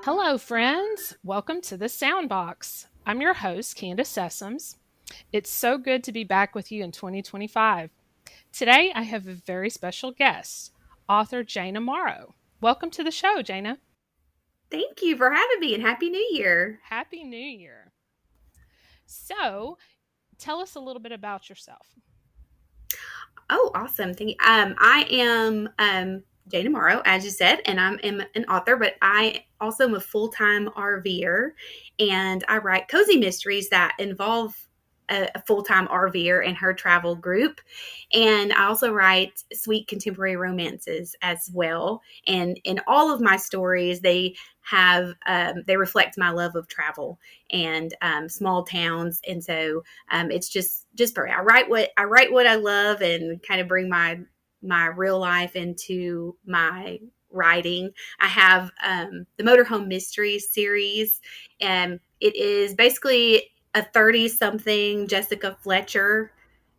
Hello, friends. Welcome to the Soundbox. I'm your host, Candace Sessoms. It's so good to be back with you in 2025. Today, I have a very special guest, author Jana Morrow. Welcome to the show, Jana. Thank you for having me and Happy New Year. Happy New Year. So, tell us a little bit about yourself. Oh, awesome. Thank you. I am Jana Morrow, as you said, and I'm an author, but I also am a full-time RVer, and I write cozy mysteries that involve a full-time RVer and her travel group. And I also write sweet contemporary romances as well. And in all of my stories, they reflect my love of travel and small towns. And so it's just for I write what I love and kind of bring my real life into my writing. I have the Motorhome Mysteries series, and it is basically a 30 something Jessica Fletcher,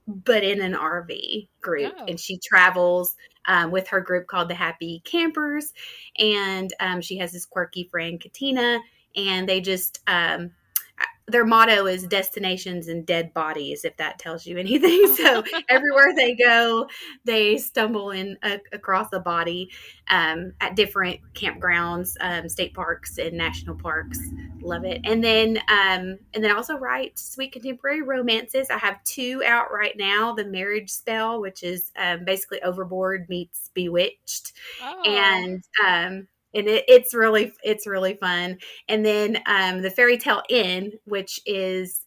but in an RV group. Oh, And she travels with her group called the Happy Campers. And she has this quirky friend, Katina, and they just, their motto is destinations and dead bodies, if that tells you anything. So everywhere they go, they stumble across a body at different campgrounds, state parks and national parks. Love it. And then I also write sweet contemporary romances. I have two out right now. The Marriage Spell, which is basically Overboard meets Bewitched, oh, and it's really fun. And then the Fairy Tale Inn, which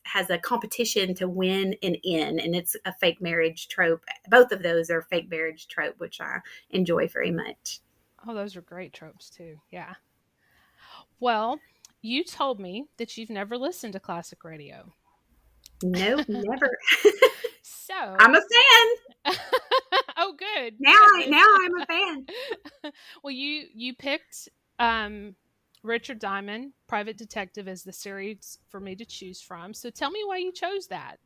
has a competition to win an inn, and it's a fake marriage trope. Both of those are fake marriage trope, which I enjoy very much. oh, those are great tropes too. Yeah. Well, you told me that you've never listened to classic radio. Nope, never. I'm So, a fan. oh, good, Now good. I'm a fan. Well, you picked um, Richard Diamond, Private Detective, as the series for me to choose from. So tell me why you chose that.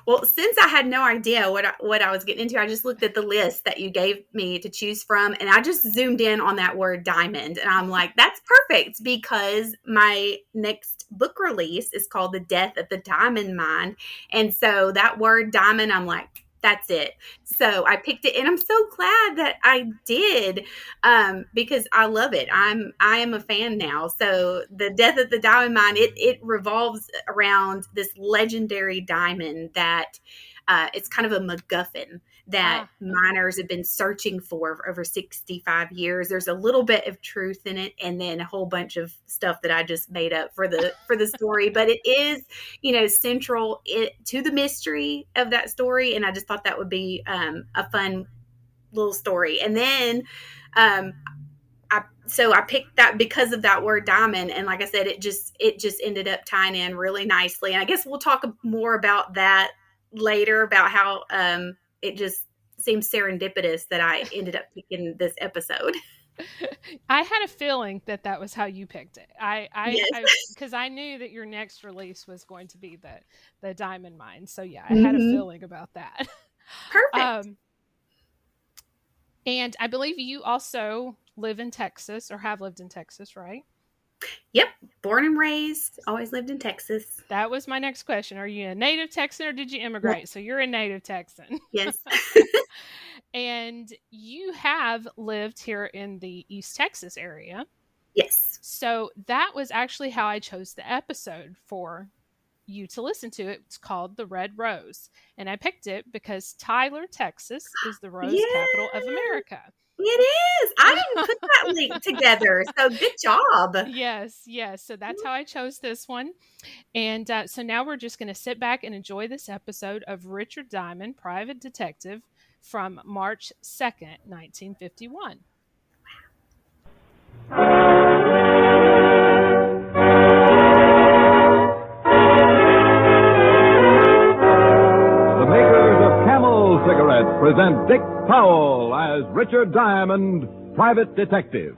Well, since I had no idea what I was getting into, I just looked at the list that you gave me to choose from, and I just zoomed in on that word diamond, and I'm like, that's perfect because my next book release is called The Death of the Diamond Mine, and so that word diamond, I'm like, that's it. So I picked it, and I'm so glad that I did, because I love it. I am a fan now. So the Death of the Diamond Mine, it revolves around this legendary diamond that it's kind of a MacGuffin that Ah, okay. miners have been searching for over 65 years. There's a little bit of truth in it, and then a whole bunch of stuff that I just made up for the story. But it is, central to the mystery of that story, and I just thought that would be a fun little story. And then um, I picked that because of that word diamond, and like I said, it just ended up tying in really nicely. And I guess we'll talk more about that later about how it just seems serendipitous that I ended up picking this episode. I had a feeling that that was how you picked it. Yes. Because I knew that your next release was going to be the Diamond Mine. So yeah, I had a Hmm. feeling about that. Perfect. um, and I believe you also live in Texas or have lived in Texas, right? Yep. Born and raised, always lived in Texas. That was my next question. Are you a native Texan or did you Yep. immigrate? So you're a native Texan. Yes. And you have lived here in the East Texas area. Yes. So that was actually how I chose the episode for you to listen to. It's called The Red Rose. And I picked it because Tyler, Texas is the rose capital of Yes, America. it is. I didn't put that link together. So good job. Yes, yes. So that's how I chose this one. And so now we're just going to sit back and enjoy this episode of Richard Diamond, Private Detective, from March 2nd, 1951. The makers of Camel cigarettes present Dick Powell as Richard Diamond, Private Detective.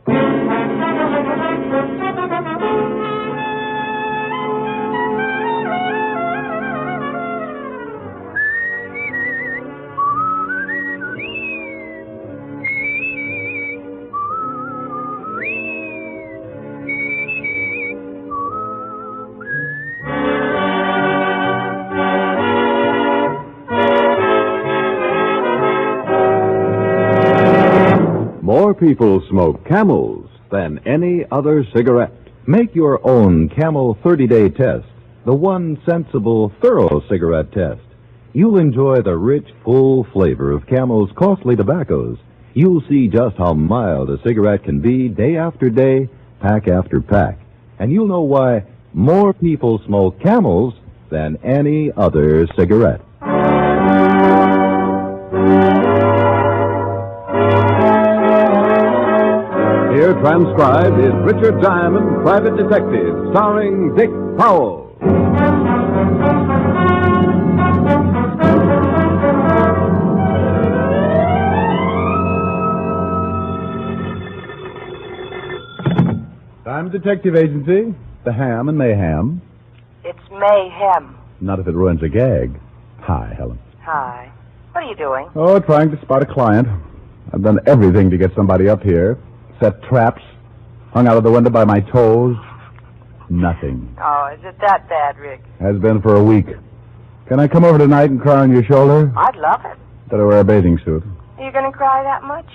More people smoke Camels than any other cigarette. Make your own Camel 30-day test, the one sensible, thorough cigarette test. You'll enjoy the rich, full flavor of Camel's costly tobaccos. You'll see just how mild a cigarette can be day after day, pack after pack. And you'll know why more people smoke Camels than any other cigarette. Here transcribed is Richard Diamond, Private Detective, starring Dick Powell. Time Detective Agency, the Ham and Mayhem. It's mayhem. Not if it ruins a gag. Hi, Helen. Hi. What are you doing? Oh, trying to spot a client. I've done everything to get somebody up here. Set traps. Hung out of the window by my toes. Nothing. Oh, is it that bad, Rick? Has been for a week. Can I come over tonight and cry on your shoulder? I'd love it. Better wear a bathing suit. Are you going to cry that much?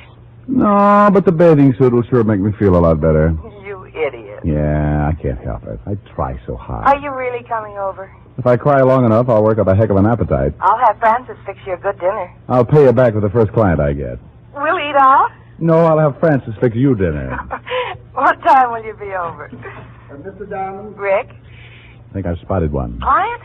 No, but the bathing suit will sure make me feel a lot better. You idiot. Yeah, I can't help it. I try so hard. Are you really coming over? If I cry long enough, I'll work up a heck of an appetite. I'll have Francis fix you a good dinner. I'll pay you back with the first client I get. We'll eat all? No, I'll have Francis fix you dinner. What time will you be over? Mr. Diamond? Rick? I think I've spotted one. Client?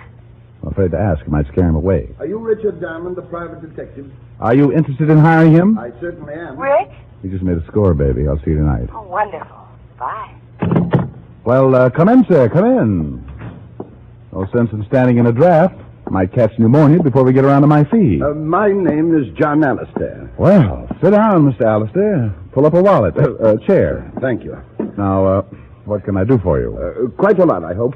I'm afraid to ask. I might scare him away. Are you Richard Diamond, the private detective? Are you interested in hiring him? I certainly am. Rick? You just made a score, baby. I'll see you tonight. Oh, wonderful. Bye. Well, come in, sir. Come in. No sense in standing in a draft. Might catch pneumonia before we get around to my fee. My name is John Alistair. Well, sit down, Mr. Alistair. Pull up a wallet. A chair. Thank you. Now, what can I do for you? Quite a lot, I hope.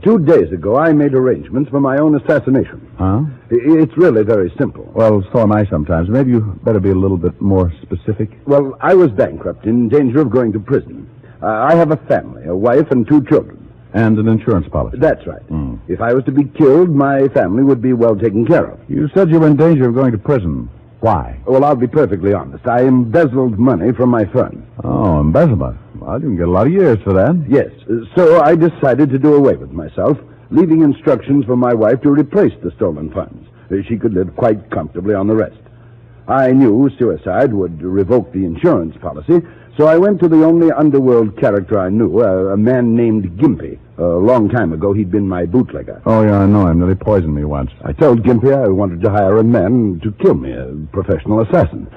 2 days ago, I made arrangements for my own assassination. Huh? It's really very simple. Well, so am I sometimes. Maybe you better be a little bit more specific. Well, I was bankrupt, in danger of going to prison. I have a family, a wife and 2 children. And an insurance policy. That's right. If I was to be killed, my family would be well taken care of. You said you were in danger of going to prison. Why? Well, I'll be perfectly honest. I embezzled money from my firm. Oh, embezzlement. Well, you can get a lot of years for that. Yes, so I decided to do away with myself, leaving instructions for my wife to replace the stolen funds. She could live quite comfortably on the rest. I knew suicide would revoke the insurance policy, so I went to the only underworld character I knew, a man named Gimpy. A long time ago, he'd been my bootlegger. Oh, yeah, I know him. They poisoned me once. I told Gimpy I wanted to hire a man to kill me, a professional assassin.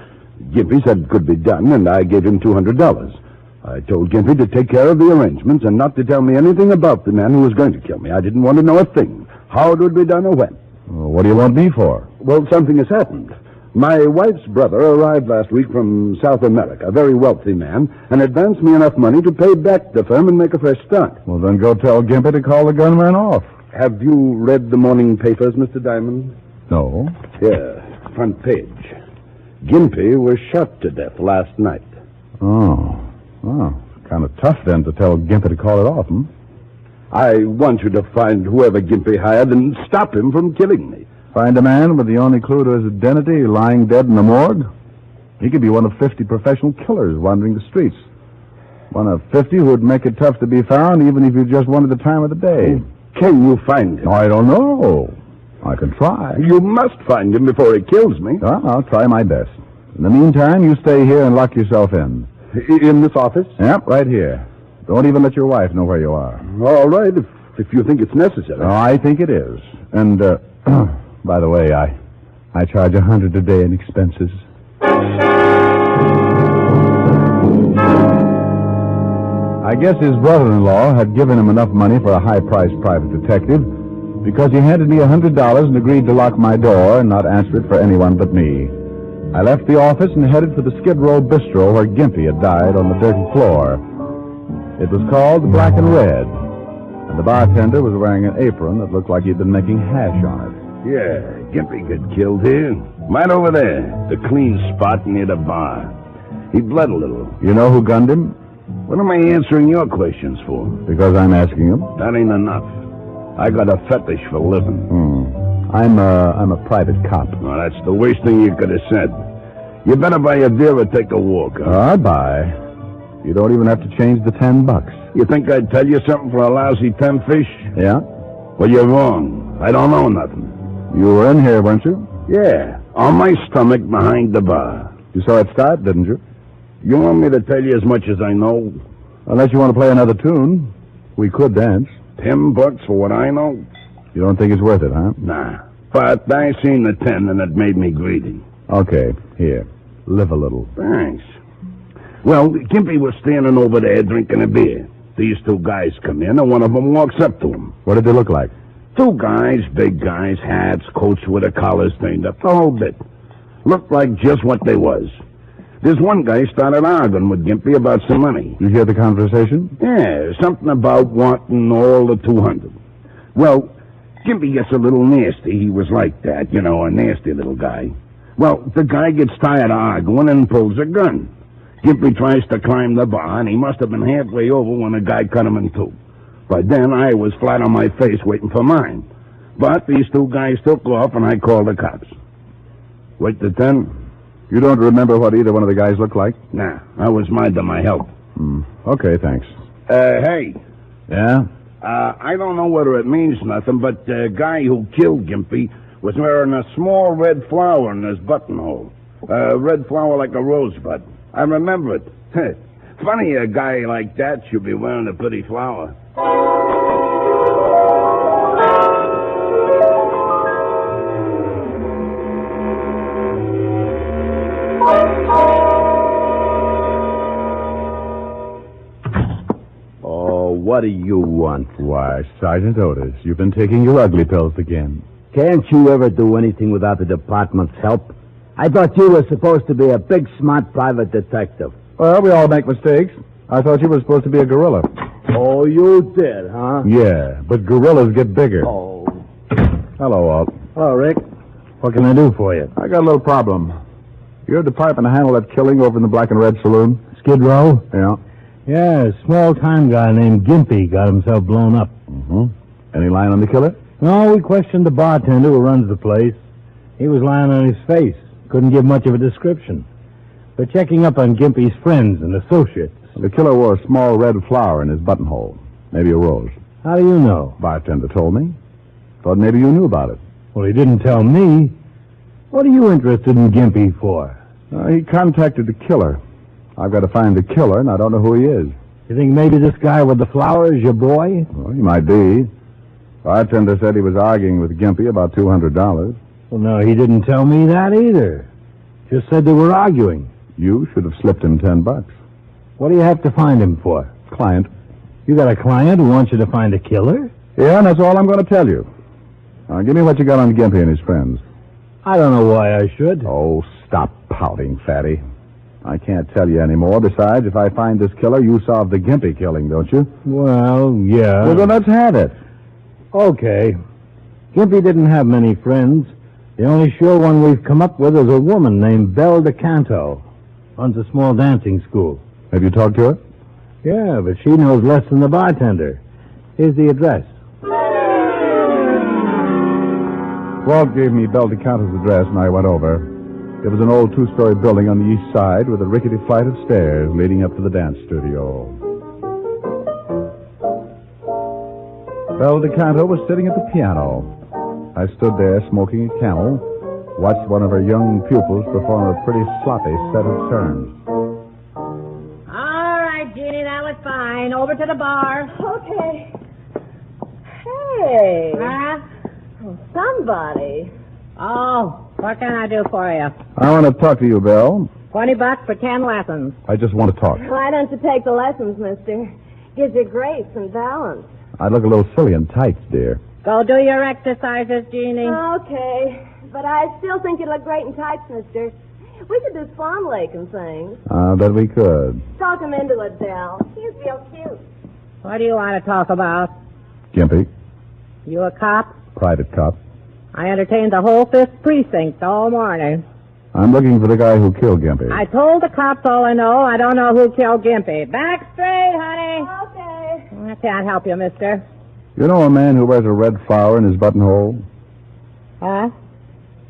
Gimpy said it could be done, and I gave him $200. I told Gimpy to take care of the arrangements and not to tell me anything about the man who was going to kill me. I didn't want to know a thing. How it would be done or when. Well, what do you want me for? Well, something has happened. My wife's brother arrived last week from South America, a very wealthy man, and advanced me enough money to pay back the firm and make a fresh start. Well, then go tell Gimpy to call the gunman off. Have you read the morning papers, Mr. Diamond? No. Here, front page. Gimpy was shot to death last night. Oh. Oh, kind of tough then to tell Gimpy to call it off, hmm? I want you to find whoever Gimpy hired and stop him from killing me. Find a man with the only clue to his identity lying dead in the morgue? He could be one of 50 professional killers wandering the streets. One of 50 who would make it tough to be found even if you just wanted the time of the day. Can you find him? I don't know. I can try. You must find him before he kills me. Well, I'll try my best. In the meantime, you stay here and lock yourself in. In this office? Yep, right here. Don't even let your wife know where you are. All right, if you think it's necessary. Oh, I think it is. And, by the way, I charge $100 a day in expenses. I guess his brother-in-law had given him enough money for a high-priced private detective because he handed me $100 and agreed to lock my door and not answer it for anyone but me. I left the office and headed for the Skid Row Bistro where Gimpy had died on the dirty floor. It was called the Black and Red, and the bartender was wearing an apron that looked like he'd been making hash on it. Yeah, Gimpy got killed here. Right over there. The clean spot near the bar. He bled a little. You know who gunned him? What am I answering your questions for? Because I'm asking him. That ain't enough. I got a fetish for living. I'm a private cop. Well, that's the worst thing you could have said. You better buy a beer or take a walk. Huh? I'd buy. You don't even have to change the $10. You think I'd tell you something for a lousy 10 fish? Yeah? Well, you're wrong. I don't know nothing. You were in here, weren't you? Yeah, on my stomach behind the bar. You saw it start, didn't you? You want me to tell you as much as I know? Unless you want to play another tune. We could dance. $10 for what I know? You don't think it's worth it, huh? Nah. But I seen the 10 and it made me greedy. Okay, here. Live a little. Thanks. Well, Gimpy was standing over there drinking a beer. These two guys come in and one of them walks up to him. What did they look like? Two guys, big guys, hats, coats with their collars turned up, the whole bit. Looked like just what they was. This one guy started arguing with Gimpy about some money. You hear the conversation? Yeah, something about wanting all the 200. Well, Gimpy gets a little nasty. He was like that, you know, a nasty little guy. Well, the guy gets tired of arguing and pulls a gun. Gimpy tries to climb the bar, and he must have been halfway over when the guy cut him in two. By then, I was flat on my face waiting for mine. But these two guys took off, and I called the cops. Wait the 10? You don't remember what either one of the guys looked like? Nah, I was minding my help. Okay, thanks. Hey. Yeah? I don't know whether it means nothing, but the guy who killed Gimpy was wearing a small red flower in his buttonhole. A red flower like a rosebud. I remember it. Funny a guy like that should be wearing a pretty flower. Oh, what do you want? Why, Sergeant Otis, you've been taking your ugly pills again. Can't you ever do anything without the department's help? I thought you were supposed to be a big, smart private detective. Well, we all make mistakes. I thought you were supposed to be a gorilla. Oh, you did, huh? Yeah, but gorillas get bigger. Oh. Hello, Walt. Hello, Rick. What can I do for you? I got a little problem. Your department handled that killing over in the Black and Red Saloon? Skid Row? Yeah. Yeah, a small-time guy named Gimpy got himself blown up. Mm-hmm. Any line on the killer? No, we questioned the bartender who runs the place. He was lying on his face. Couldn't give much of a description. We're checking up on Gimpy's friends and associates. The killer wore a small red flower in his buttonhole. Maybe a rose. How do you know? Bartender told me. Thought maybe you knew about it. Well, he didn't tell me. What are you interested in Gimpy for? He contacted the killer. I've got to find the killer, and I don't know who he is. You think maybe this guy with the flower is your boy? Well, he might be. Bartender said he was arguing with Gimpy about $200. Well, no, he didn't tell me that either. Just said they were arguing. You should have slipped him $10. What do you have to find him for? Client. You got a client who wants you to find a killer? Yeah, and that's all I'm going to tell you. Now, give me what you got on Gimpy and his friends. I don't know why I should. Oh, stop pouting, fatty. I can't tell you anymore. Besides, if I find this killer, you solve the Gimpy killing, don't you? Well, yeah. Well, then let's have it. Okay. Gimpy didn't have many friends. The only sure one we've come up with is a woman named Belle DeCanto. Runs a small dancing school. Have you talked to her? Yeah, but she knows less than the bartender. Here's the address. Walt gave me Belle DeCanto's address, and I went over. It was an old two-story building on the east side with a rickety flight of stairs leading up to the dance studio. Belle DeCanto was sitting at the piano. I stood there smoking a Camel, watched one of her young pupils perform a pretty sloppy set of turns. All right, Jeannie, that was fine. Over to the bar. Okay. Hey. Huh? Somebody. Oh, what can I do for you? I want to talk to you, Belle. $20 for 10 lessons. I just want to talk. Why don't you take the lessons, mister? Gives you grace and balance. I look a little silly in tights, dear. Go do your exercises, Jeannie. Okay. But I still think you look great in tights, mister. We could do Swan Lake and things. I bet we could. Talk him into it, Dell. He's real cute. What do you want to talk about? Gimpy, You a cop? private cop. I entertained the whole 5th precinct all morning. I'm looking for the guy who killed Gimpy. I told the cops all I know. I don't know who killed Gimpy. Back straight, honey. Okay. I can't help you, mister. You know a man who wears a red flower in his buttonhole? Huh?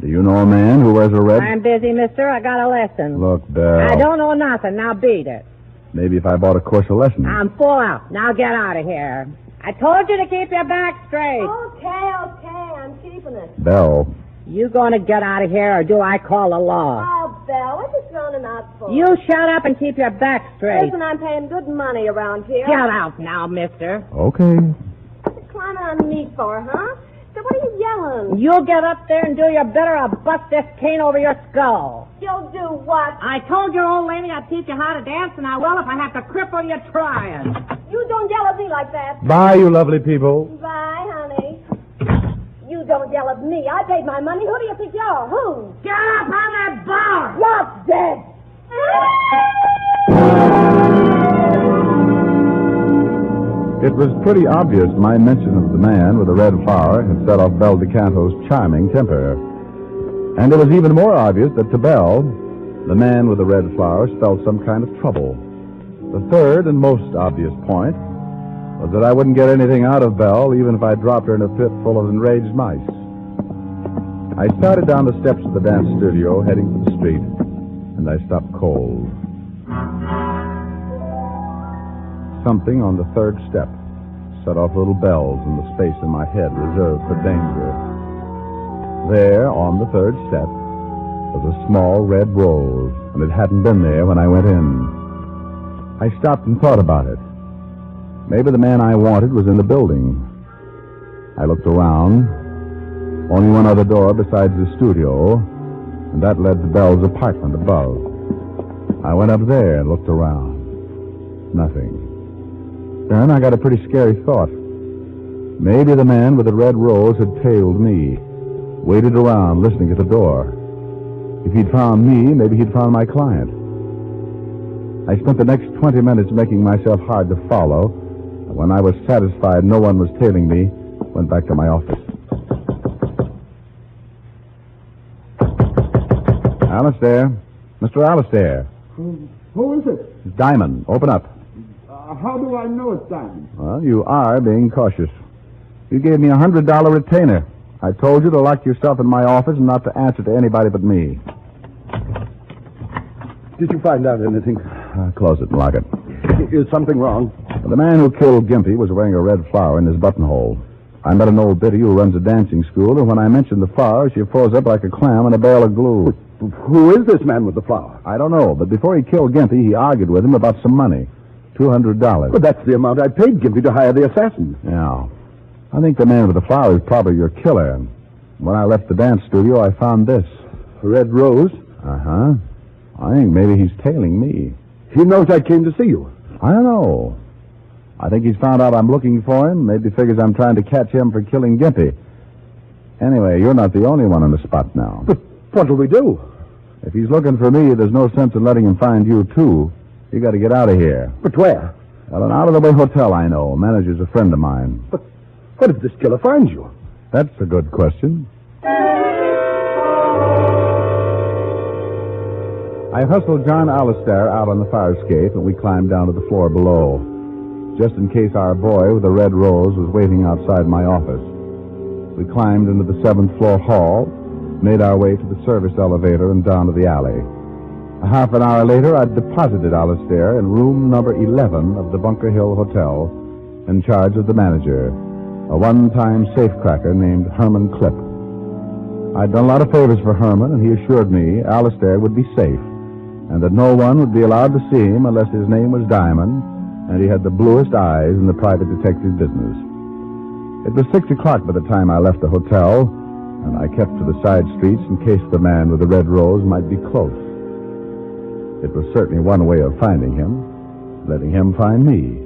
Do you know a man who wears a red... I'm busy, mister. I got a lesson. Look, Belle. I don't know nothing. Now beat it. Maybe if I bought a course of lessons. I'm full out. Now get out of here. I told you to keep your back straight. Okay, I'm keeping it. Belle. You going to get out of here, or do I call the law? Oh, Belle, what you throwing him out for? You shut up and keep your back straight. Listen, I'm paying good money around here. Get out now, mister. Okay. What you climbing on me for, huh? So what are you yelling? You get up there and do your bit, or I'll bust this cane over your skull. You'll do what? I told your old lady I'd teach you how to dance, and I will if I have to cripple you trying. You don't yell at me like that. Bye, you lovely people. Bye, honey. You don't yell at me. I paid my money. Who do you think you are? Who? Get up on that bar! You're dead. It was pretty obvious my mention of the man with the red flower had set off Belle DeCanto's charming temper. And it was even more obvious that to Belle, the man with the red flower spelled some kind of trouble. The third and most obvious point was that I wouldn't get anything out of Belle even if I dropped her in a pit full of enraged mice. I started down the steps of the dance studio, heading for the street, and I stopped cold. Something on the third step set off little bells in the space in my head reserved for danger. There, on the third step, was a small red rose, and it hadn't been there when I went in. I stopped and thought about it. Maybe the man I wanted was in the building. I looked around. Only one other door besides the studio, and that led to Belle's apartment above. I went up there and looked around. Nothing. Then I got a pretty scary thought. Maybe the man with the red rose had tailed me, waited around listening at the door. If he'd found me, maybe he'd found my client. I spent the next 20 minutes making myself hard to follow, and when I was satisfied no one was tailing me, went back to my office. Alistair. Mr. Alistair. Who is it? It's Diamond. Open up. How do I know it's Diamond? Well, you are being cautious. You gave me a $100 retainer. I told you to lock yourself in my office and not to answer to anybody but me. Did you find out anything? Close it and lock it. Is something wrong? Well, the man who killed Gimpy was wearing a red flower in his buttonhole. I met an old biddy who runs a dancing school, and when I mentioned the flower, she froze up like a clam in a bale of glue. Who is this man with the flower? I don't know, but before he killed Gimpy, he argued with him about some money. $200. Well, that's the amount I paid Gimpy to hire the assassin. Yeah. I think the man with the flower is probably your killer. When I left the dance studio, I found this. A red rose? Uh-huh. I think maybe he's tailing me. He knows I came to see you. I don't know. I think he's found out I'm looking for him. Maybe figures I'm trying to catch him for killing Gimpy. Anyway, you're not the only one on the spot now. But what'll we do? If he's looking for me, there's no sense in letting him find you, too. You got to get out of here. But where? Well, an out-of-the-way hotel I know. Manager's a friend of mine. But what if this killer finds you? That's a good question. I hustled John Alistair out on the fire escape, and we climbed down to the floor below, just in case our boy with the red rose was waiting outside my office. We climbed into the 7th floor hall, made our way to the service elevator and down to the alley. A half an hour later, I'd deposited Alistair in room number 11 of the Bunker Hill Hotel in charge of the manager, a one-time safecracker named Herman Clipp. I'd done a lot of favors for Herman, and he assured me Alistair would be safe, and that no one would be allowed to see him unless his name was Diamond, and he had the bluest eyes in the private detective business. It was 6 o'clock by the time I left the hotel, and I kept to the side streets in case the man with the red rose might be close. It was certainly one way of finding him, letting him find me.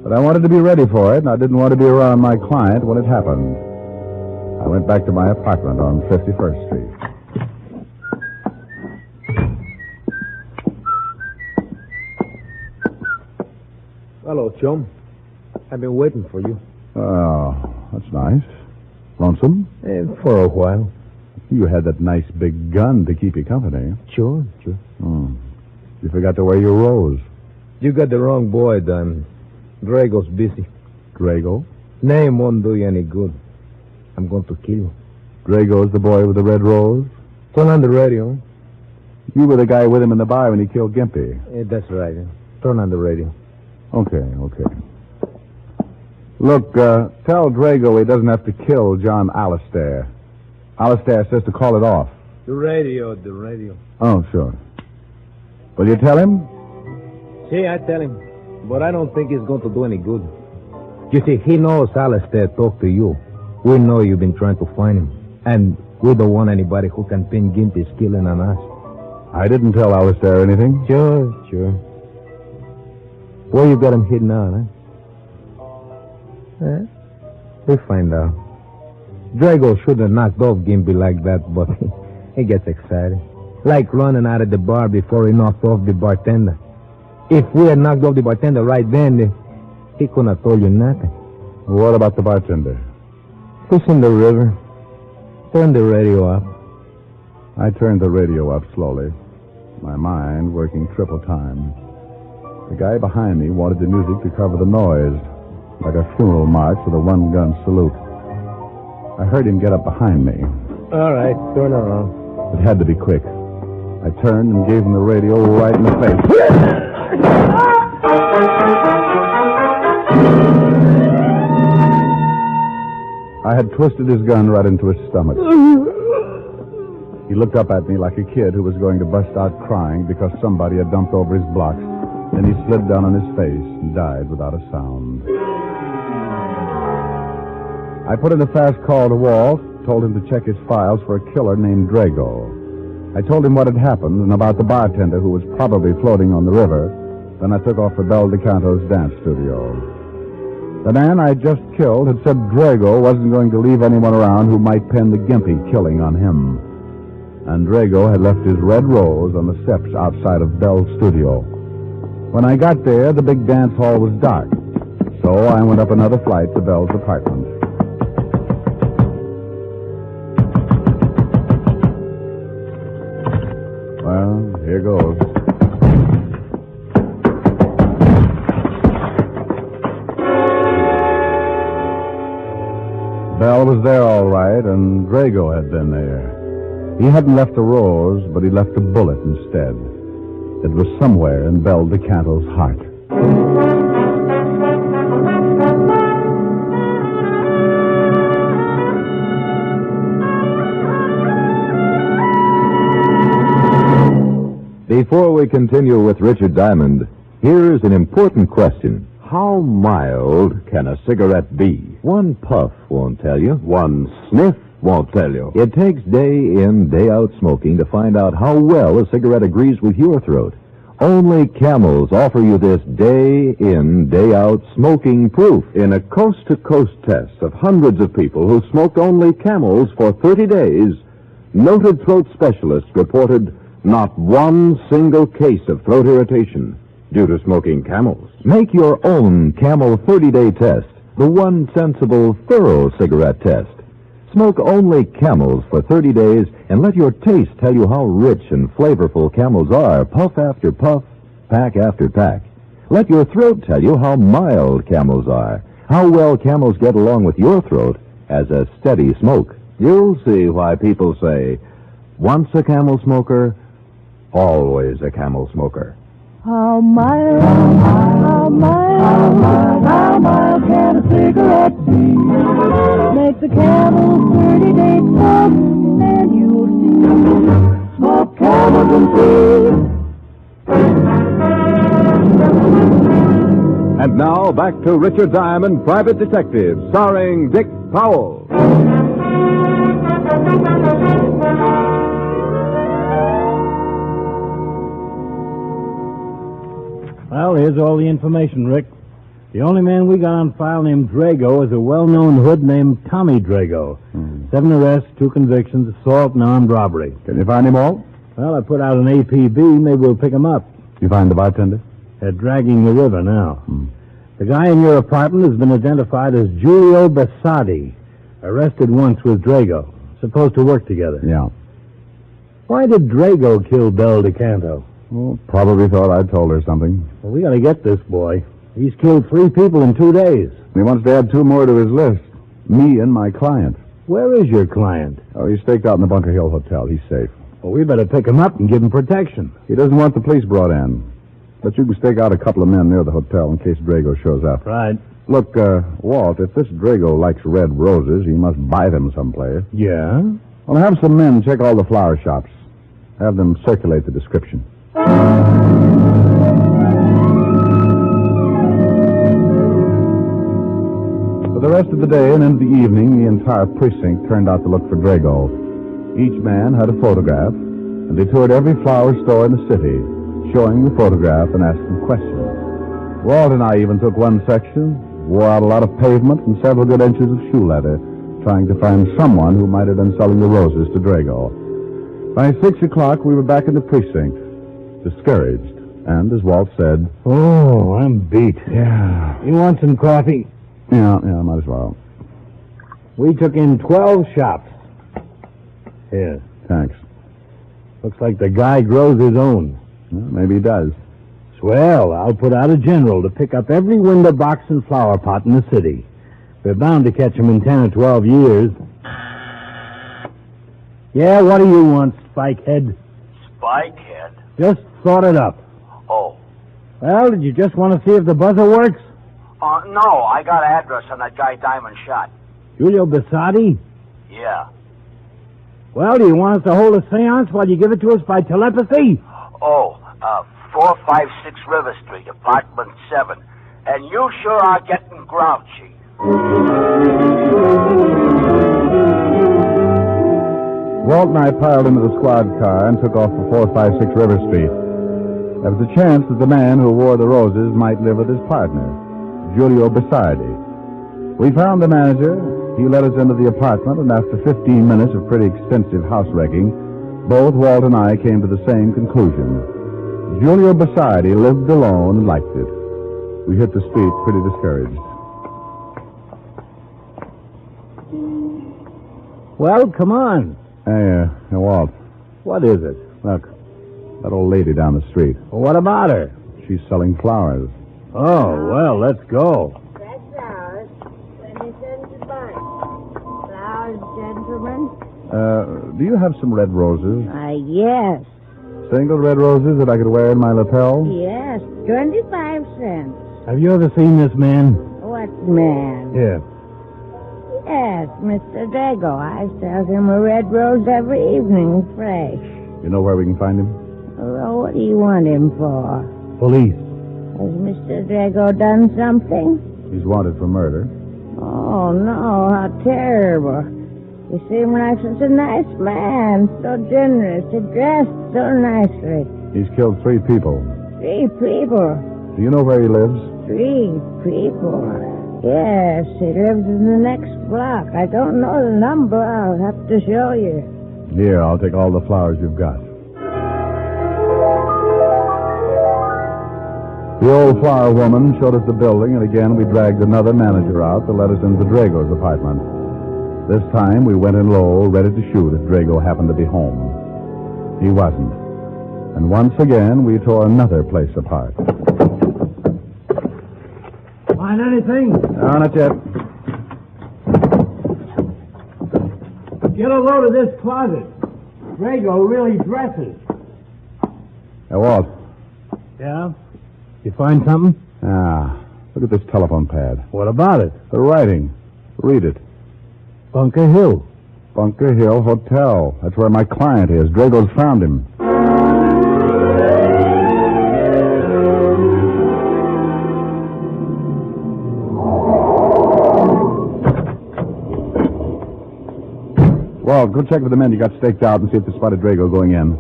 But I wanted to be ready for it, and I didn't want to be around my client when it happened. I went back to my apartment on 51st Street. Hello, chum. I've been waiting for you. Oh, that's nice. Lonesome? For a while. You had that nice big gun to keep you company. Sure. You forgot to wear your rose. You got the wrong boy, Diamond. Drago's busy. Drago? Name won't do you any good. I'm going to kill you. Drago's the boy with the red rose? Turn on the radio. You were the guy with him in the bar when he killed Gimpy. That's right. Turn on the radio. Okay. Look, tell Drago he doesn't have to kill John Alistair. Alistair says to call it off. The radio. Oh, sure. Will you tell him? See, I tell him. But I don't think it's going to do any good. You see, he knows Alistair talked to you. We know you've been trying to find him. And we don't want anybody who can pin Gimpy's killing on us. I didn't tell Alistair anything. Sure. Where you got him hidden out, huh? We'll find out. Drago should have knocked off Gimpy like that, but he gets excited. Like running out of the bar before he knocked off the bartender. If we had knocked off the bartender right then, he couldn't have told you nothing. What about the bartender? Fish in the river. Turn the radio up. I turned the radio up slowly, my mind working triple time. The guy behind me wanted the music to cover the noise, like a funeral march with a one-gun salute. I heard him get up behind me. All right, turn around. It had to be quick. I turned and gave him the radio right in the face. I had twisted his gun right into his stomach. He looked up at me like a kid who was going to bust out crying because somebody had dumped over his blocks. Then he slid down on his face and died without a sound. I put in a fast call to Walt, told him to check his files for a killer named Drago. I told him what had happened and about the bartender who was probably floating on the river. Then I took off for Bel DeCanto's dance studio. The man I just killed had said Drago wasn't going to leave anyone around who might pin the Gimpy killing on him. And Drago had left his red rose on the steps outside of Bel's studio. When I got there, the big dance hall was dark. So I went up another flight to Bel's apartment. Well, here goes. Bel was there all right, and Drago had been there. He hadn't left a rose, but he left a bullet instead. It was somewhere in Bel DeCanto's heart. Before we continue with Richard Diamond, here's an important question. How mild can a cigarette be? One puff won't tell you. One sniff won't tell you. It takes day in, day out smoking to find out how well a cigarette agrees with your throat. Only Camels offer you this day in, day out smoking proof. In a coast-to-coast test of hundreds of people who smoked only Camels for 30 days, noted throat specialists reported not one single case of throat irritation due to smoking Camels. Make your own Camel 30-day test, the one sensible, thorough cigarette test. Smoke only Camels for 30 days and let your taste tell you how rich and flavorful Camels are, puff after puff, pack after pack. Let your throat tell you how mild Camels are, how well Camels get along with your throat as a steady smoke. You'll see why people say, once a Camel smoker, always a Camel smoker. How mild can a cigarette be? Make the Camel 30-day test, and you'll see. Smoke Camels and see. And now, back to Richard Diamond, Private Detective, starring Dick Powell. Well, here's all the information, Rick. The only man we got on file named Drago is a well-known hood named Tommy Drago. 7 arrests, 2 convictions, assault and armed robbery. Can you find him all? Well, I put out an APB. Maybe we'll pick him up. You find the bartender? They're dragging the river now. The guy in your apartment has been identified as Giulio Bassadi. Arrested once with Drago. Supposed to work together. Yeah. Why did Drago kill Bel DeCanto? Well, probably thought I'd told her something. Well, we gotta get this boy. He's killed 3 people in 2 days. He wants to add 2 more to his list. Me and my client. Where is your client? Oh, he's staked out in the Bunker Hill Hotel. He's safe. Well, we better pick him up and give him protection. He doesn't want the police brought in. But you can stake out a couple of men near the hotel in case Drago shows up. Right. Look, Walt, if this Drago likes red roses, he must buy them someplace. Yeah? Well, have some men check all the flower shops. Have them circulate the description. For the rest of the day and into the evening, the entire precinct turned out to look for Drago. Each man had a photograph, and they toured every flower store in the city, showing the photograph and asking questions. Walt and I even took one section, wore out a lot of pavement and several good inches of shoe leather, trying to find someone who might have been selling the roses to Drago. By 6 o'clock, we were back in the precinct, discouraged, and, as Walt said... Oh, I'm beat. Yeah. You want some coffee? Yeah, might as well. We took in 12 shops. Here. Thanks. Looks like the guy grows his own. Well, maybe he does. Swell. I'll put out a general to pick up every window box and flower pot in the city. We're bound to catch him in 10 or 12 years. Yeah, what do you want, Spikehead? Spikehead? Just thought it up. Oh. Well, did you just want to see if the buzzer works? No, I got an address on that guy Diamond shot. Julio Bissotti? Yeah. Well, do you want us to hold a seance while you give it to us by telepathy? Oh, 456 River Street, apartment 7. And you sure are getting grouchy. Walt and I piled into the squad car and took off for 456 River Street. There was a chance that the man who wore the roses might live with his partner, Julio Bissotti. We found the manager. He led us into the apartment, and after 15 minutes of pretty extensive house wrecking, both Walt and I came to the same conclusion. Julio Bissotti lived alone and liked it. We hit the street pretty discouraged. Well, come on. Hey, Walt. What is it? Look, that old lady down the street. Well, what about her? She's selling flowers. Oh, well, let's go. Red flowers, 20 cents a bunch. Flowers, gentlemen? Do you have some red roses? Yes. Single red roses that I could wear in my lapel? Yes, 25 cents. Have you ever seen this man? What man? Here. Yes, Mr. Drago. I sell him a red rose every evening, fresh. You know where we can find him? Well, what do you want him for? Police. Has Mr. Drago done something? He's wanted for murder. Oh, no, how terrible. You seem like such a nice man, so generous, he dressed so nicely. He's killed 3 people. 3 people. Do you know where he lives? 3 people. Yes, he lives in the next block. I don't know the number. I'll have to show you. Here, I'll take all the flowers you've got. The old flower woman showed us the building, and again we dragged another manager out to let us into Drago's apartment. This time we went in low, ready to shoot if Drago happened to be home. He wasn't. And once again, we tore another place apart. Find anything? No, not yet. Get a load of this closet. Drago really dresses. Hey, Walt. Yeah? You find something? Look at this telephone pad. What about it? The writing. Read it. Bunker Hill. Bunker Hill Hotel. That's where my client is. Drago's found him. Well, go check with the men you got staked out and see if they spotted Drago going in.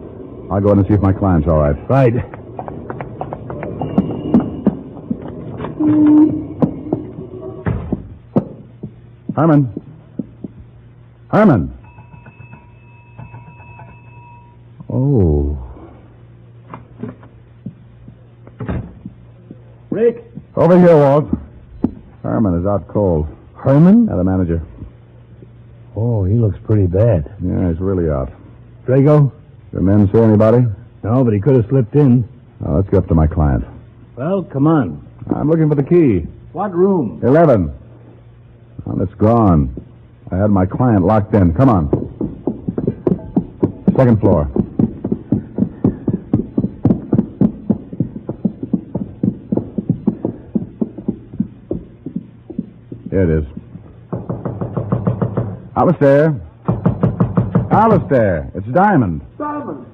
I'll go in and see if my client's all right. Right. Herman. Herman. Oh. Rick? Over here, Walt. Herman is out cold. Herman? Yeah, the manager. Oh, he looks pretty bad. Yeah, he's really out. Drago? Your men see anybody? No, but he could have slipped in. Now, let's get up to my client. Well, come on. I'm looking for the key. What room? 11. Well, it's gone. I had my client locked in. Come on. Second floor. Here it is. Alistair. Alistair, it's Diamond. Diamond,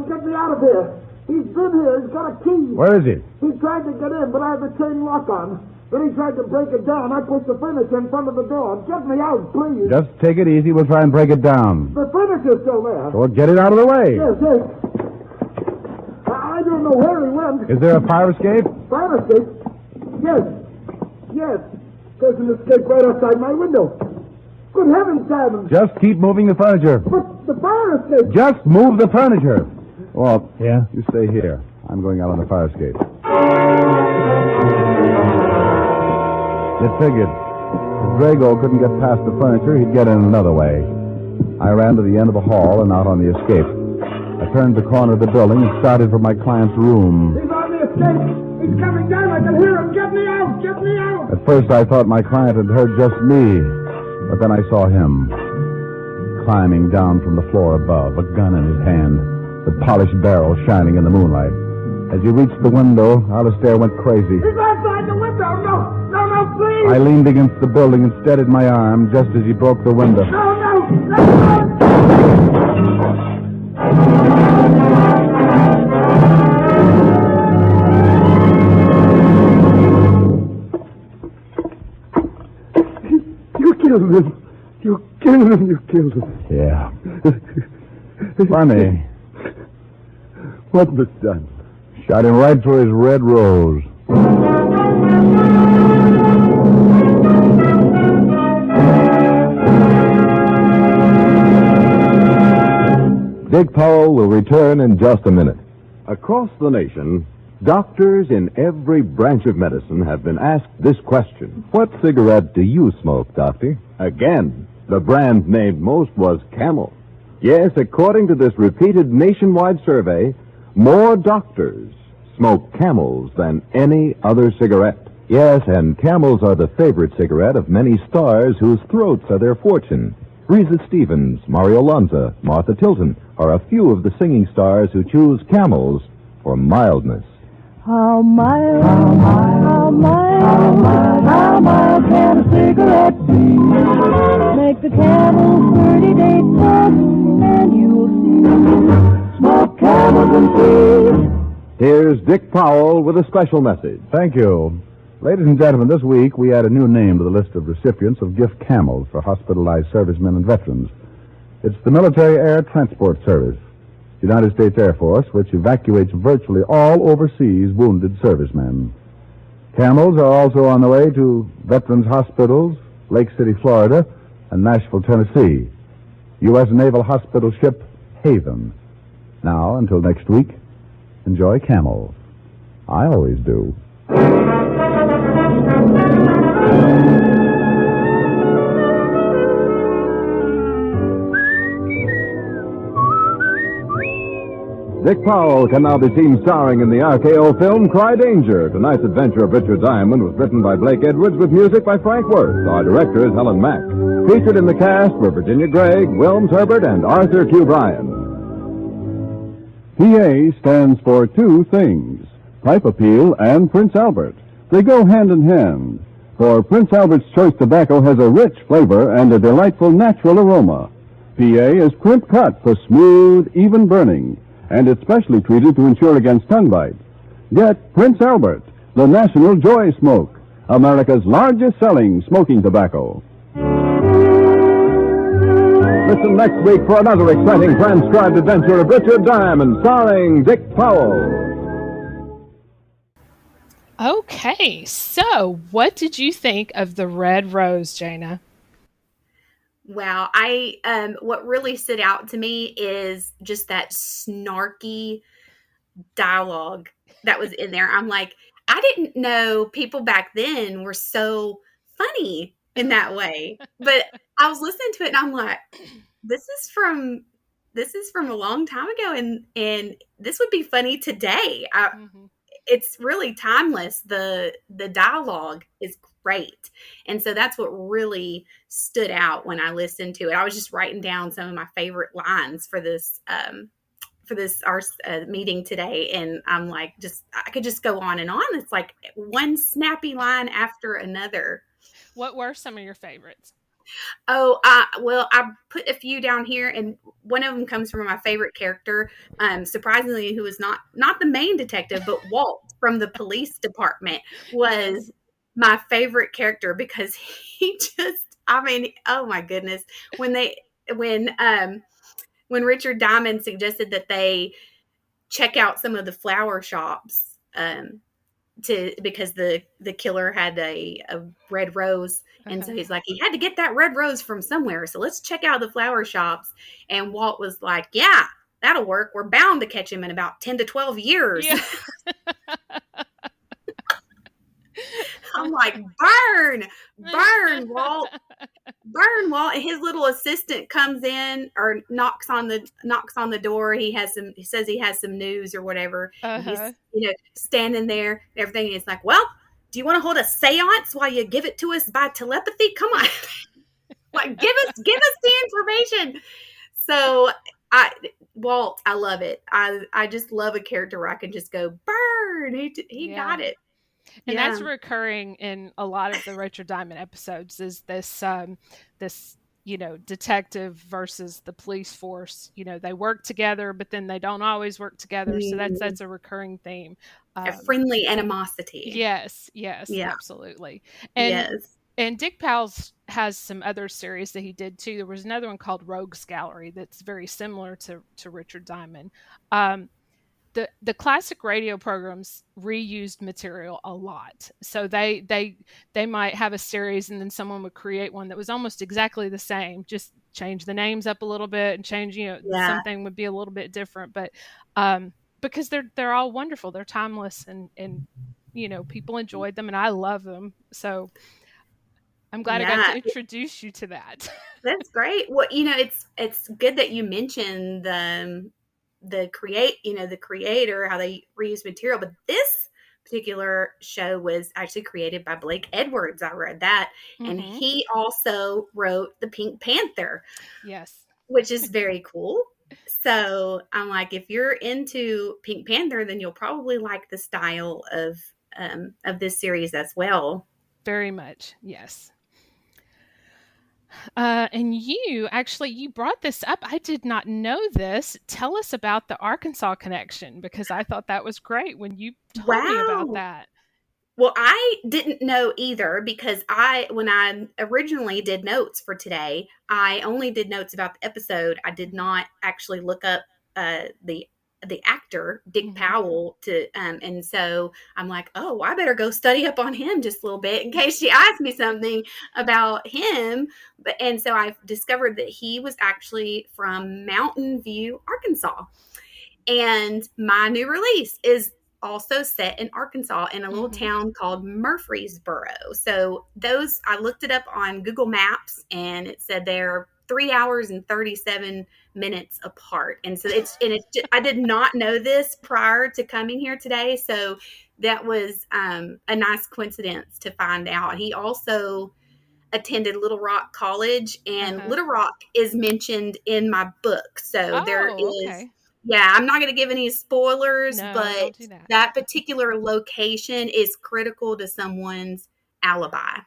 get me out of here. He's been here. He's got a key. Where is he? He tried to get in, but I have the chain lock on. Then he tried to break it down. I pushed the furniture in front of the door. Get me out, please. Just take it easy. We'll try and break it down. The furniture's still there. Or get it out of the way. Yes. I don't know where he went. Is there a fire escape? Fire escape? Yes. There's an escape right outside my window. Good heavens, Diamond. Just keep moving the furniture. But the fire escape... Just move the furniture. Walt, yeah? You stay here. I'm going out on the fire escape. It figured. If Drago couldn't get past the furniture, he'd get in another way. I ran to the end of the hall and out on the escape. I turned the corner of the building and started for my client's room. He's on the escape. He's coming down. I can hear him. Get me out. Get me out. At first, I thought my client had heard just me. But then I saw him climbing down from the floor above, a gun in his hand, the polished barrel shining in the moonlight. As he reached the window, Alistair went crazy. He's outside the window. No, please. I leaned against the building and steadied my arm just as he broke the window. No. You killed him. You killed him. Yeah. Funny. What was done? Shot him right through his red rose. Dick Powell will return in just a minute. Across the nation, doctors in every branch of medicine have been asked this question. What cigarette do you smoke, doctor? Again, the brand named most was Camel. Yes, according to this repeated nationwide survey, more doctors smoke Camels than any other cigarette. Yes, and Camels are the favorite cigarette of many stars whose throats are their fortune. Reza Stevens, Mario Lanza, Martha Tilton are a few of the singing stars who choose Camels for mildness. How mild can a cigarette be? Make the Camel 30-day plus, and you'll see. Smoke Camels and see. Here's Dick Powell with a special message. Thank you. Ladies and gentlemen, this week we add a new name to the list of recipients of gift camels for hospitalized servicemen and veterans. It's the Military Air Transport Service, United States Air Force, which evacuates virtually all overseas wounded servicemen. Camels are also on the way to veterans' hospitals, Lake City, Florida, and Nashville, Tennessee. U.S. Naval Hospital ship Haven. Now, until next week, enjoy camels. I always do. Dick Powell can now be seen starring in the RKO film Cry Danger. Tonight's adventure of Richard Diamond was written by Blake Edwards with music by Frank Worth. Our director is Helen Mack. Featured in the cast were Virginia Gregg, Wilms Herbert, and Arthur Q. Bryan. PA stands for two things, Pipe Appeal and Prince Albert. They go hand in hand, for Prince Albert's Choice Tobacco has a rich flavor and a delightful natural aroma. PA is crimp cut for smooth, even burning, and it's specially treated to ensure against tongue bite. Get Prince Albert, the National Joy Smoke, America's largest selling smoking tobacco. Listen next week for another exciting transcribed adventure of Richard Diamond, starring Dick Powell. Okay, so what did you think of the Red Rose, Jana? Wow, what really stood out to me is just that snarky dialogue that was in there. I'm like, I didn't know people back then were so funny in that way. But I was listening to it and I'm like, this is from a long time ago, and this would be funny today. it's really timeless. The dialogue is great. And so that's what really stood out when I listened to it. I was just writing down some of my favorite lines for this our meeting today, and I'm like, I could just go on and on. It's like one snappy line after another. What were some of your favorites? Oh, well, I put a few down here, and one of them comes from my favorite character, surprisingly, who was not the main detective, but Walt from the police department was my favorite character, because he just, I mean, oh my goodness, when Richard Diamond suggested that they check out some of the flower shops, because the killer had a red rose, and so he's like, he had to get that red rose from somewhere, so let's check out the flower shops. And Walt was like, yeah, that'll work. We're bound to catch him in about 10 to 12 years. Yeah. I'm like, burn, Walt, burn, Walt. And his little assistant comes in or knocks on the door. He says he has some news or whatever. He's, standing there and everything. And it's like, well, do you want to hold a seance while you give it to us by telepathy? Come on. Like, give us the information. So Walt, I love it. I just love a character where I can just go, burn. He got it. And that's recurring in a lot of the Richard Diamond episodes, is this detective versus the police force. They work together, but then they don't always work together. So that's a recurring theme. A friendly animosity. Yes, absolutely. And Dick Powell has some other series that he did too. There was another one called Rogues Gallery that's very similar to Richard Diamond. The classic radio programs reused material a lot. So they might have a series, and then someone would create one that was almost exactly the same, just change the names up a little bit and change, something would be a little bit different. But because they're all wonderful, they're timeless, and people enjoyed them, and I love them. So I'm glad I got to introduce you to that. That's great. Well, it's good that you mentioned the creator, how they reuse material, but this particular show was actually created by Blake Edwards. I read that. And he also wrote the Pink Panther. Yes. Which is very cool. So I'm like, if you're into Pink Panther, then you'll probably like the style of this series as well. Very much. Yes. And you brought this up. I did not know this. Tell us about the Arkansas connection, because I thought that was great when you told me about that. Well, I didn't know either, because when I originally did notes for today, I only did notes about the episode. I did not actually look up the actor Dick Powell and so I'm like, oh, I better go study up on him just a little bit in case she asks me something about him. And so I discovered that he was actually from Mountain View, Arkansas, and my new release is also set in Arkansas, in a little town called Murfreesboro. So I looked it up on Google Maps, and it said they're 3 hours and 37 minutes apart. And so I did not know this prior to coming here today. So that was a nice coincidence to find out. He also attended Little Rock College, and Little Rock is mentioned in my book. So there is, I'm not going to give any spoilers, but that particular location is critical to someone's alibi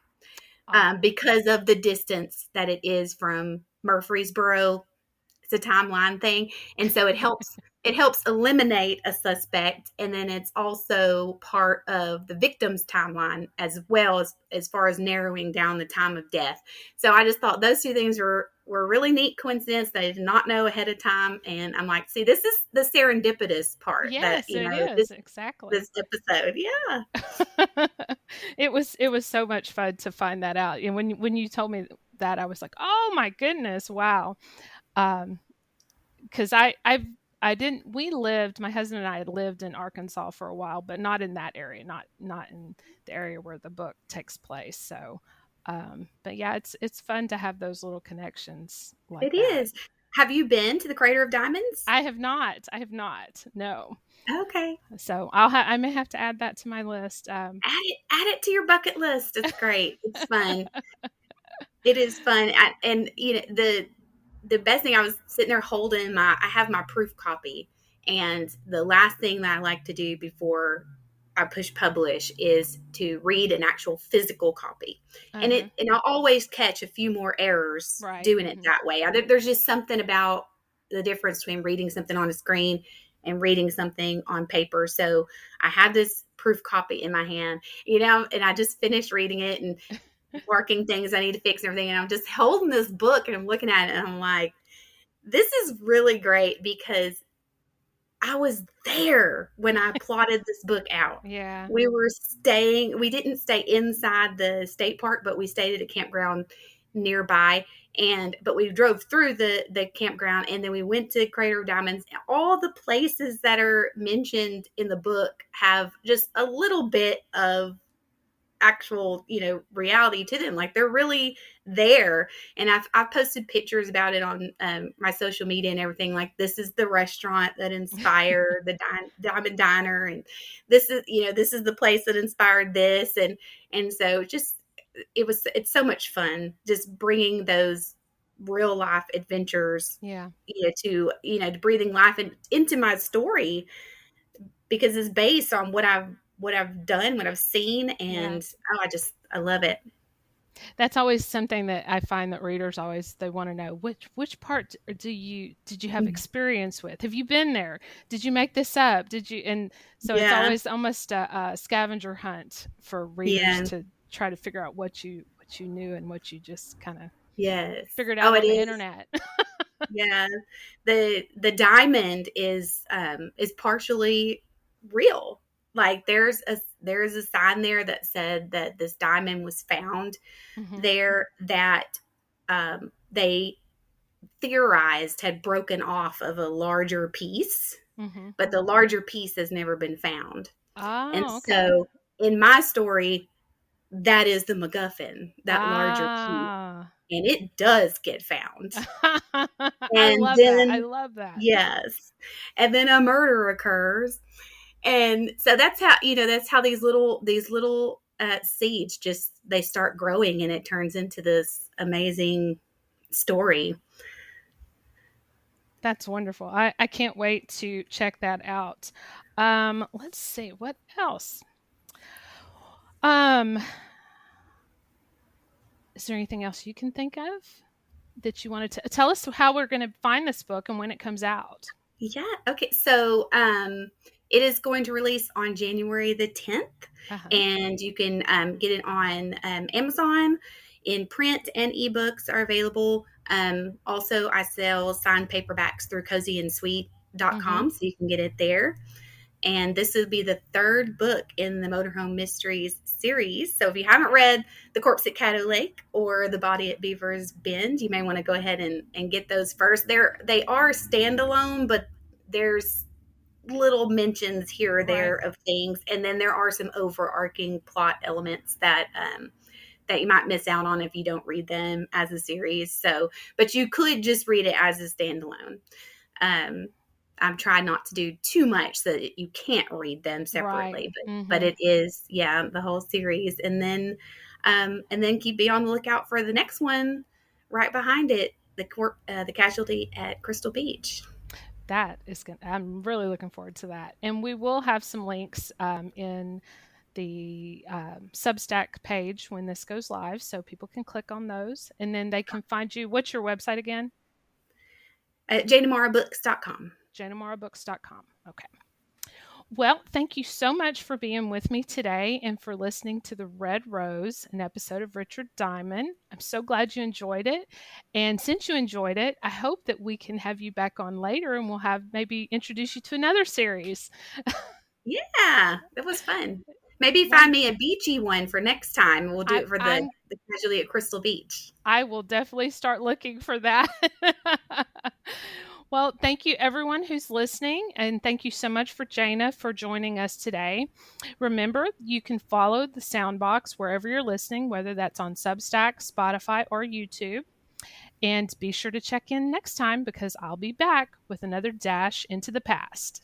because of the distance that it is from Murfreesboro. It's a timeline thing. And so it helps eliminate a suspect. And then it's also part of the victim's timeline as well, as far as narrowing down the time of death. So I just thought those two things were really neat coincidence that I did not know ahead of time. And I'm like, see, this is the serendipitous part. Yes, it is. Exactly. This episode. Yeah. It was so much fun to find that out. And when you told me that, I was like, oh my goodness, wow. Because my husband and I had lived in Arkansas for a while, but not in that area, not in the area where the book takes place. So, but yeah, it's fun to have those little connections. Like it is. Have you been to the Crater of Diamonds? I have not. I have not. No. Okay. So I may have to add that to my list. Add it to your bucket list. It's great. It's fun. It is fun. And you know, the best thing, I was sitting there holding I have my proof copy, and the last thing that I like to do before I push publish is to read an actual physical copy. And I'll always catch a few more errors doing it that way. There's just something about the difference between reading something on a screen and reading something on paper. So I have this proof copy in my hand, and I just finished reading it and marking things I need to fix and everything. And I'm just holding this book and I'm looking at it and I'm like, this is really great because I was there when I plotted this book out. Yeah. We didn't stay inside the state park, but we stayed at a campground nearby. But we drove through the campground, and then we went to Crater of Diamonds. All the places that are mentioned in the book have just a little bit of actual, reality to them. Like, they're really there. And I've posted pictures about it on my social media and everything. Like, this is the restaurant that inspired the Diamond Diner, and this is the place that inspired this. And so it's so much fun just bringing those real life adventures, to breathing life into my story, because it's based on what I've done, what I've seen, and I love it. That's always something that I find that readers they want to know, which part did you have experience with? Have you been there? Did you make this up? And so it's always almost a scavenger hunt for readers to try to figure out what you knew and what you just kind of figured out on the internet. Yeah. The diamond is partially real. Like, there's a sign there that said that this diamond was found there, that they theorized had broken off of a larger piece, but the larger piece has never been found. So in my story, that is the MacGuffin, that larger piece. And it does get found. I love that. Yes. And then a murder occurs. And so that's how these little seeds they start growing, and it turns into this amazing story. That's wonderful. I can't wait to check that out. Let's see, what else? Is there anything else you can think of that you wanted to tell us how we're going to find this book and when it comes out? Yeah. Okay. So, it is going to release on January the 10th, and you can get it on Amazon. In print and ebooks are available. Also, I sell signed paperbacks through cozyandsweet.com, so you can get it there. And this will be the third book in the Motorhome Mysteries series. So if you haven't read The Corpse at Caddo Lake or The Body at Beaver's Bend, you may want to go ahead and get those first. They are standalone, but there's little mentions here or there of things, and then there are some overarching plot elements that you might miss out on if you don't read them as a series. So, but you could just read it as a standalone. I'm trying not to do too much so that you can't read them separately, but it is the whole series, and then be on the lookout for the next one right behind it, the Casualty at Crystal Beach. That is good. I'm really looking forward to that. And we will have some links in the Substack page when this goes live, so people can click on those, and then they can find you. What's your website again? JaneMorrowBooks.com. JaneMorrowBooks.com. Okay. Well, thank you so much for being with me today and for listening to The Red Rose, an episode of Richard Diamond. I'm so glad you enjoyed it. And since you enjoyed it, I hope that we can have you back on later, and we'll maybe introduce you to another series. Yeah, it was fun. Maybe find me a beachy one for next time. We'll do it for the Casualty at Crystal Beach. I will definitely start looking for that. Well, thank you everyone who's listening, and thank you so much for Jana for joining us today. Remember, you can follow the Soundbox wherever you're listening, whether that's on Substack, Spotify, or YouTube. And be sure to check in next time because I'll be back with another dash into the past.